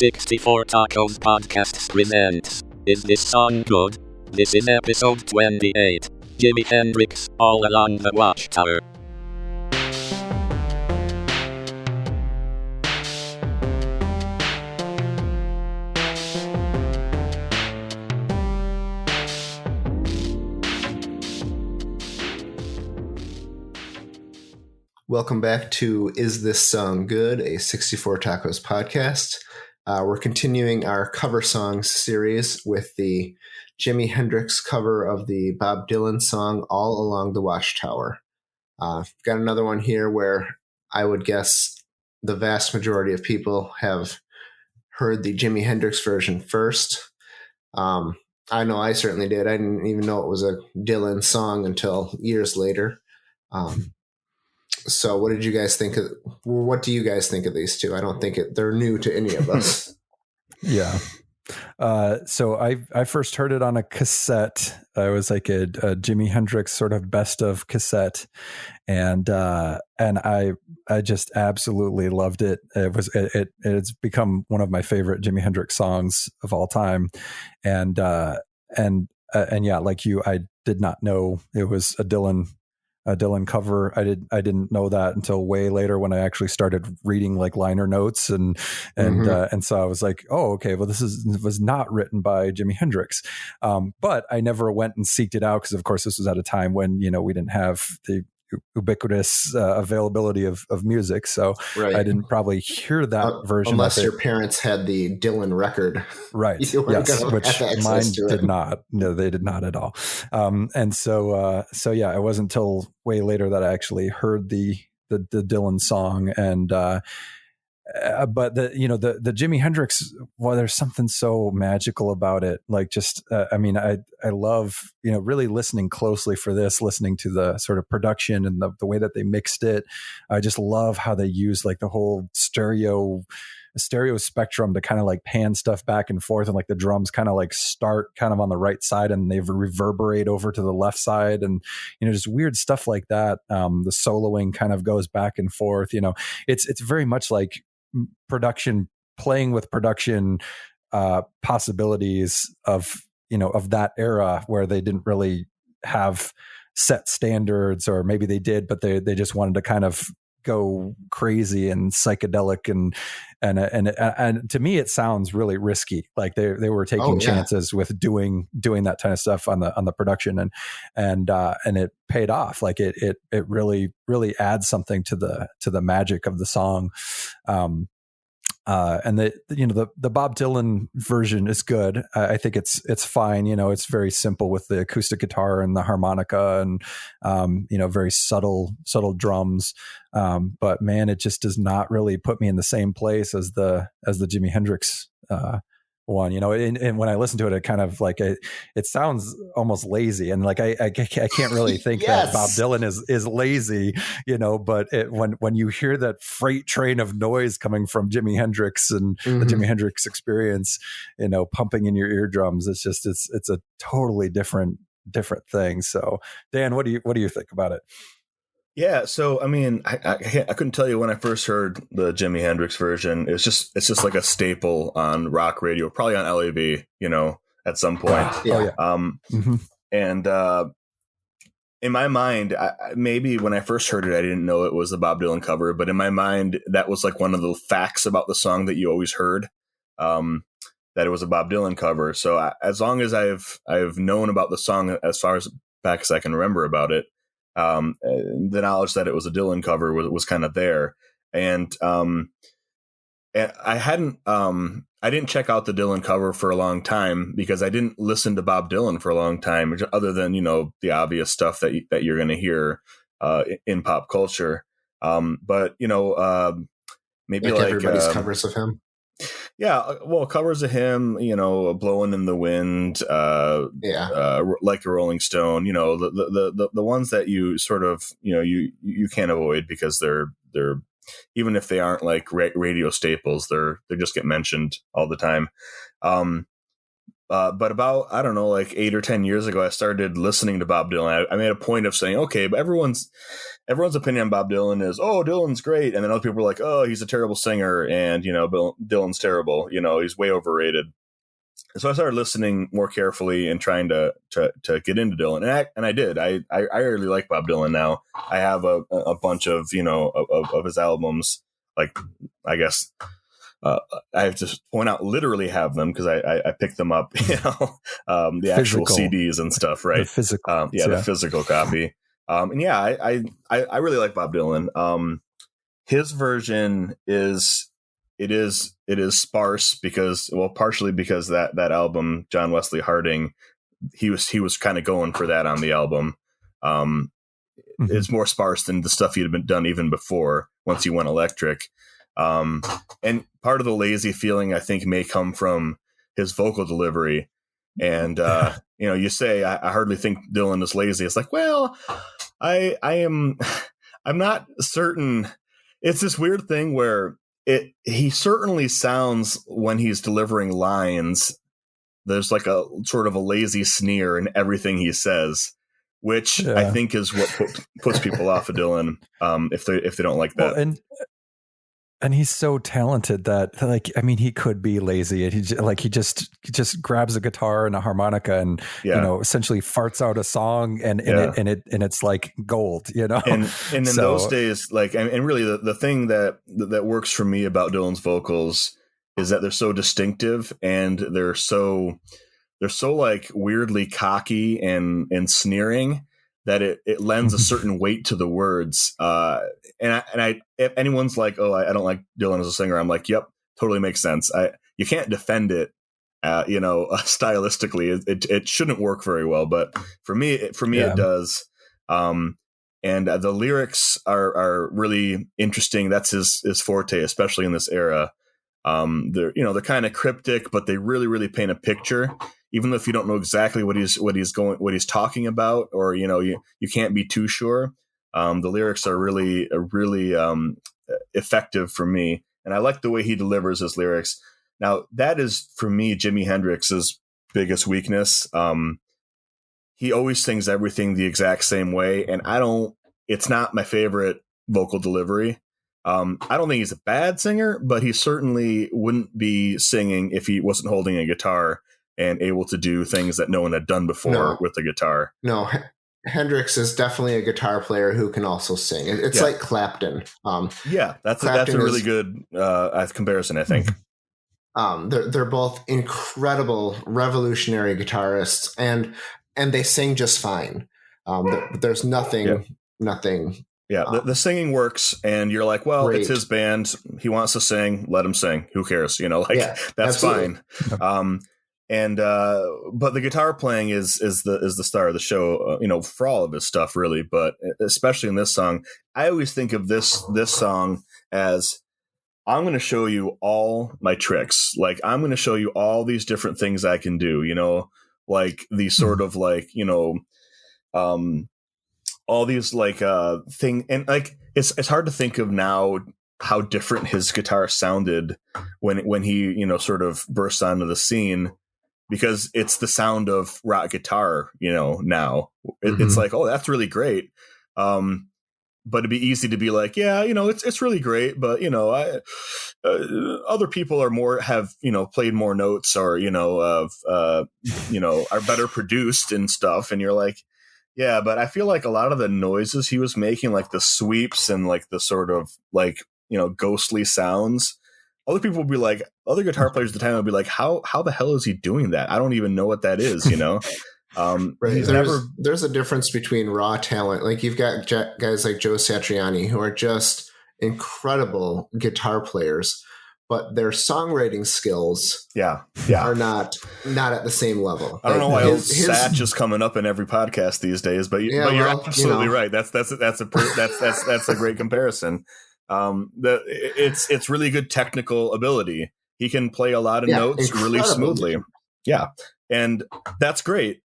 64 Tacos Podcasts presents Is This Song Good? This is episode 28. Jimi Hendrix, All Along the Watchtower. Welcome back to Is This Song Good? A 64 Tacos podcast. We're continuing our cover songs series with the Jimi Hendrix cover of the Bob Dylan song All Along the Watchtower. Got another one here where I would guess the vast majority of people have heard the Jimi Hendrix version first. I know I certainly did. I didn't even know it was a Dylan song until years later. So what did you guys think of, what do you guys think of these two? I don't think they're new to any of us. Yeah. So I first heard it on a cassette. It was like a Jimi Hendrix sort of best of cassette. And I just absolutely loved it. It's become one of my favorite Jimi Hendrix songs of all time. And yeah, like you, I did not know it was a Dylan cover. I didn't know that until way later when I actually started reading like liner notes and so I was like, oh, okay, well this was not written by Jimi Hendrix. But I never went and seeked it out because of course this was at a time when, we didn't have the ubiquitous availability of music. So right. I didn't probably hear that version. Unless your parents had the Dylan record. Right. Yes. Which mine did not. No, they did not at all. And so yeah, it wasn't until way later that I actually heard the Dylan song. And, but the Jimi Hendrix, well, there's something so magical about it. Like just, I love, really listening closely for this, listening to the sort of production and the way that they mixed it. I just love how they use like the whole stereo spectrum to kind of like pan stuff back and forth. And like the drums kind of like start kind of on the right side and they reverberate over to the left side. And, just weird stuff like that. The soloing kind of goes back and forth, it's very much like production, playing with production possibilities of that era where they didn't really have set standards, or maybe they did, but they just wanted to kind of go crazy and psychedelic and to me it sounds really risky. Like they were taking chances with doing that kind of stuff on the production and it paid off. Like it really adds something to the magic of the song. And the Bob Dylan version is good. I think it's fine. It's very simple with the acoustic guitar and the harmonica and, very subtle drums. But man, it just does not really put me in the same place as the Jimi Hendrix, one, and when I listen to it, it kind of like it sounds almost lazy, and like I can't really think yes. that Bob Dylan is lazy, but when you hear that freight train of noise coming from Jimi Hendrix and the Jimi Hendrix experience, pumping in your eardrums, it's a totally different thing. So Dan, what do you think about it? Yeah, so I couldn't tell you when I first heard the Jimi Hendrix version. It's just like a staple on rock radio, probably on LAV, at some point. And in my mind, maybe when I first heard it, I didn't know it was the Bob Dylan cover, but in my mind, that was like one of the facts about the song that you always heard, that it was a Bob Dylan cover. So as long as I've known about the song as far as back as I can remember about it, the knowledge that it was a Dylan cover was kind of there. And I didn't check out the Dylan cover for a long time because I didn't listen to Bob Dylan for a long time, other than, the obvious stuff that you're going to hear, in pop culture. But, maybe like everybody's covers of him. Yeah, well, covers of him, Blowing in the Wind, like a Rolling Stone, the ones that you sort of, you can't avoid because they're even if they aren't like radio staples, they just get mentioned all the time. But about, I don't know, like 8 or 10 years ago, I started listening to Bob Dylan. I made a point of saying, okay, but everyone's opinion on Bob Dylan is, oh, Dylan's great. And then other people were like, oh, he's a terrible singer. And, Dylan's terrible. He's way overrated. So I started listening more carefully and trying to get into Dylan. And I did. I really like Bob Dylan now. I have a bunch of, of his albums. Like, I guess, I have to point out, literally have them because I picked them up, the actual CDs and stuff, right? The physical, the physical copy. And yeah, I really like Bob Dylan. His version is sparse because, well, partially because that album, John Wesley Harding, he was kind of going for that on the album. It's more sparse than the stuff he'd been done even before once he went electric. And part of the lazy feeling, I think, may come from his vocal delivery. And, you say, I hardly think Dylan is lazy. It's like, well, I'm not certain. It's this weird thing where he certainly sounds, when he's delivering lines, there's like a sort of a lazy sneer in everything he says, which I think is what puts people off of Dylan, if they don't like that. Well, and he's so talented that, like, I mean, he could be lazy, and he just grabs a guitar and a harmonica and essentially farts out a song, and it's like gold, And in those days, like, and really the thing that works for me about Dylan's vocals is that they're so distinctive, and they're so like weirdly cocky and sneering, that it lends a certain weight to the words. And if anyone's like, oh, I don't like Dylan as a singer, I'm like, yep, totally makes sense. You can't defend it, stylistically. It shouldn't work very well, but for me, it does. And the lyrics are really interesting. That's his forte, especially in this era. They're kind of cryptic, but they really, really paint a picture. Even though if you don't know exactly what he's talking about, or you can't be too sure, the lyrics are really effective for me, and I like the way he delivers his lyrics. Now, that is for me Jimi Hendrix's biggest weakness. He always sings everything the exact same way, and it's not my favorite vocal delivery. I don't think he's a bad singer, but he certainly wouldn't be singing if he wasn't holding a guitar and able to do things that no one had done before with the guitar. No, Hendrix is definitely a guitar player who can also sing. It's like Clapton. That's a really good comparison, I think. They're both incredible, revolutionary guitarists, and they sing just fine. There's nothing. Yeah, the singing works, and you're like, well, It's his band. He wants to sing. Let him sing. Who cares? That's absolutely fine. But the guitar playing is the star of the show, for all of his stuff, really. But especially in this song, I always think of this song as, I'm going to show you all my tricks. Like, I'm going to show you all these different things I can do, like these sort of like, all these like thing. And like, it's hard to think of now how different his guitar sounded when he, sort of burst onto the scene, because it's the sound of rock guitar, now. It's like, oh, that's really great. But it'd be easy to be like, yeah, it's really great, but other people have played more notes, or are better produced and stuff, and you're like, yeah, but I feel like a lot of the noises he was making, like the sweeps and like the sort of like ghostly sounds, other people would be like, other guitar players at the time would be like, how the hell is he doing that? I don't even know what that is, Right. There's a difference between raw talent. Like, you've got guys like Joe Satriani who are just incredible guitar players, but their songwriting skills are not at the same level. I don't know why Satch is coming up in every podcast these days, but you're absolutely right. That's a great comparison. It's really good technical ability. He can play a lot of notes really smoothly. Yeah. And that's great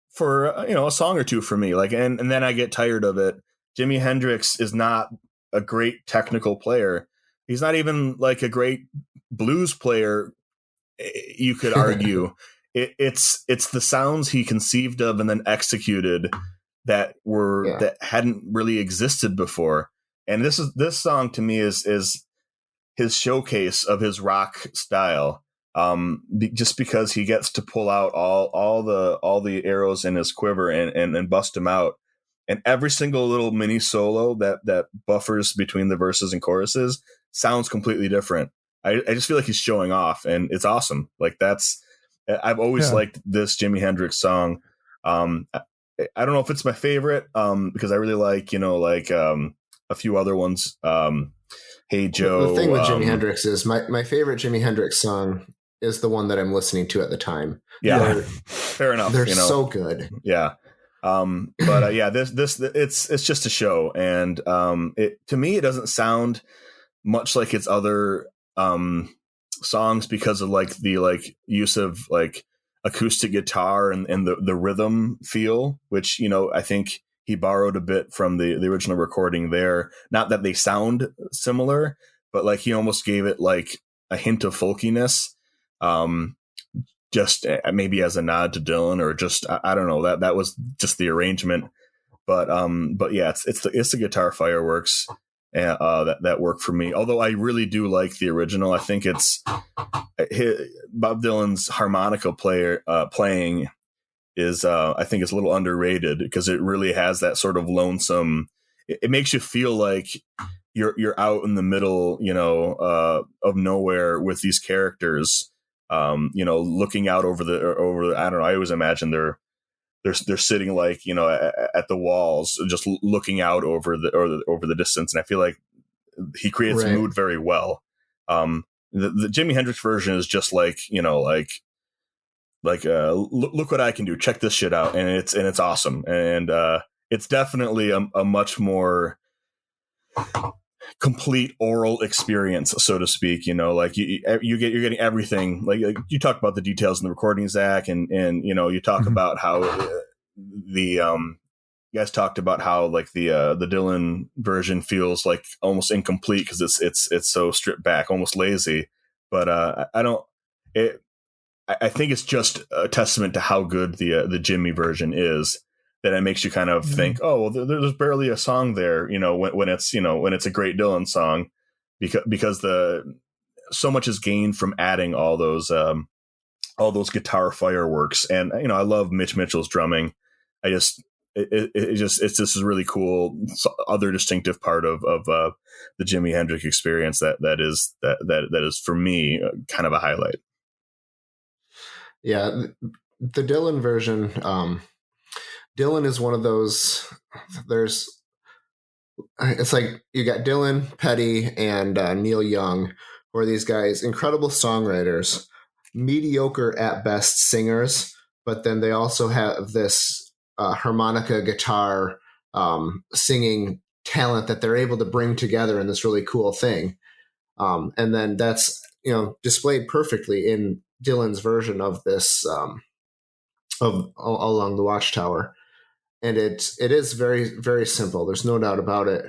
for, a song or two for me. Like, and then I get tired of it. Jimi Hendrix is not a great technical player. He's not even like a great blues player, you could argue. it's the sounds he conceived of and then executed that hadn't really existed before. And this song to me is his showcase of his rock style. Just because he gets to pull out all the arrows in his quiver and bust them out. And every single little mini solo that buffers between the verses and choruses sounds completely different. I just feel like he's showing off, and it's awesome. Like I've always liked this Jimi Hendrix song. I don't know if it's my favorite, because I really like, a few other ones. Hey Joe. The thing with Jimi Hendrix is my favorite Jimi Hendrix song is the one that I'm listening to at the time. Yeah, fair enough. They're so good. Yeah. This it's just a show, and to me it doesn't sound much like its other songs because of like the use of like acoustic guitar and the rhythm feel, which I think he borrowed a bit from the original recording there. Not that they sound similar, but like he almost gave it like a hint of folkiness. Just maybe as a nod to Dylan, or just I don't know, that was just the arrangement, but yeah, it's the guitar fireworks that work for me. Although I really do like the original. I think it's Bob Dylan's harmonica playing is I think it's a little underrated, because it really has that sort of lonesome. It makes you feel like you're out in the middle, of nowhere with these characters. Looking out over I don't know. I always imagine they're sitting like, at the walls, just looking out over the distance. And I feel like he creates a mood very well. The Jimi Hendrix version is just like, look what I can do. Check this shit out. And it's awesome. And it's definitely a much more complete oral experience, so to speak. Like you're getting everything. Like you talk about the details in the recording, Zach, and you talk about how you guys talked about how like the Dylan version feels like almost incomplete because it's so stripped back, almost lazy. But I think it's just a testament to how good the Jimmy version is, that it makes you kind of think, oh, well, there's barely a song there, when it's a great Dylan song, because so much is gained from adding all those guitar fireworks. And I love Mitch Mitchell's drumming. It's just a really cool other distinctive part of the Jimi Hendrix experience that is for me kind of a highlight. Yeah, the Dylan version. Dylan is one of those. It's like you got Dylan, Petty, and Neil Young, who are these guys, incredible songwriters, mediocre at best singers, but then they also have this harmonica guitar singing talent that they're able to bring together in this really cool thing. And then that's displayed perfectly in Dylan's version of this of Along the Watchtower. And it is very, very simple. There's no doubt about it.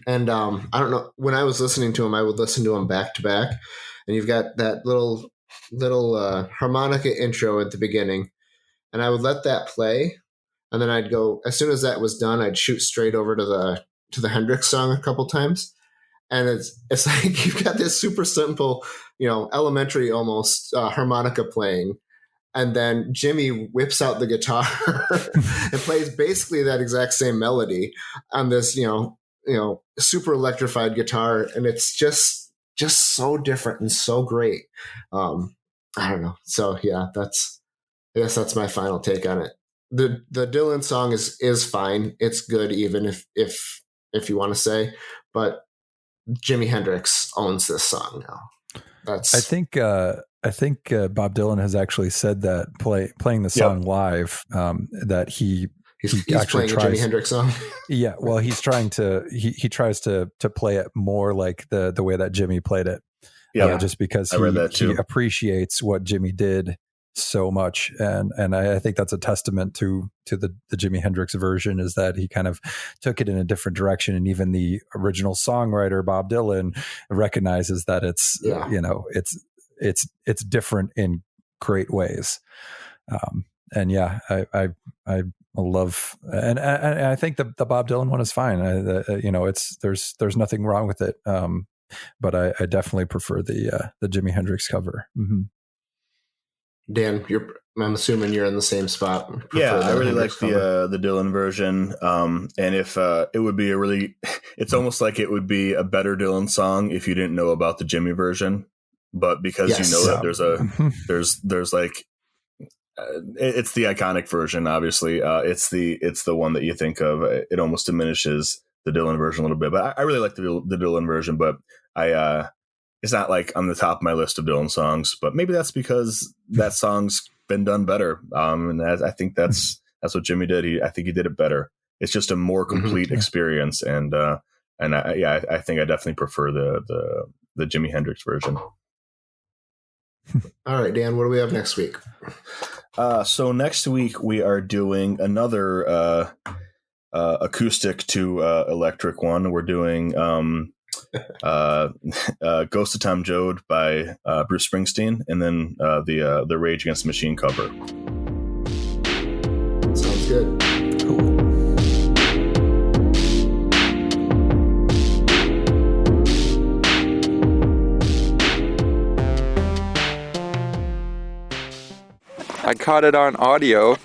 And I don't know, when I was listening to him, I would listen to him back to back. And you've got that little harmonica intro at the beginning. And I would let that play. And then I'd go, as soon as that was done, I'd shoot straight over to the Hendrix song a couple times. And it's like you've got this super simple, elementary almost harmonica playing. And then Jimmy whips out the guitar and plays basically that exact same melody on this, super electrified guitar. And it's just so different and so great. I don't know. So yeah, I guess that's my final take on it. The Dylan song is fine. It's good, even if you want to say, but Jimi Hendrix owns this song now. I think Bob Dylan has actually said that playing the song live, that he's actually playing a Jimi Hendrix song. Yeah, well, he's trying to he tries to play it more like the way that Jimmy played it. Yeah, just because he appreciates what Jimmy did so much, and I think that's a testament to the Jimi Hendrix version, is that he kind of took it in a different direction, and even the original songwriter Bob Dylan recognizes that it's it's different in great ways. And yeah, I love, and I think the Bob Dylan one is fine. There's nothing wrong with it. But I definitely prefer the Jimi Hendrix cover. Mm-hmm. Dan, I'm assuming you're in the same spot. Yeah, I really like the Dylan version. And if it would be it's almost like it would be a better Dylan song if you didn't know about the Jimmy version. But because you know that there's like, it's the iconic version. Obviously, it's the one that you think of. It almost diminishes the Dylan version a little bit, but I really like the Dylan version. But it's not like on the top of my list of Dylan songs. But maybe that's because that song's been done better. And I think that's what Jimmy did. I think he did it better. It's just a more complete experience, and I think I definitely prefer the Jimi Hendrix version. All right, Dan, what do we have next week? So next week we are doing another acoustic to electric one. We're doing Ghost of Tom Joad by Bruce Springsteen, and then the Rage Against the Machine cover. Sounds good. Cool. I caught it on audio.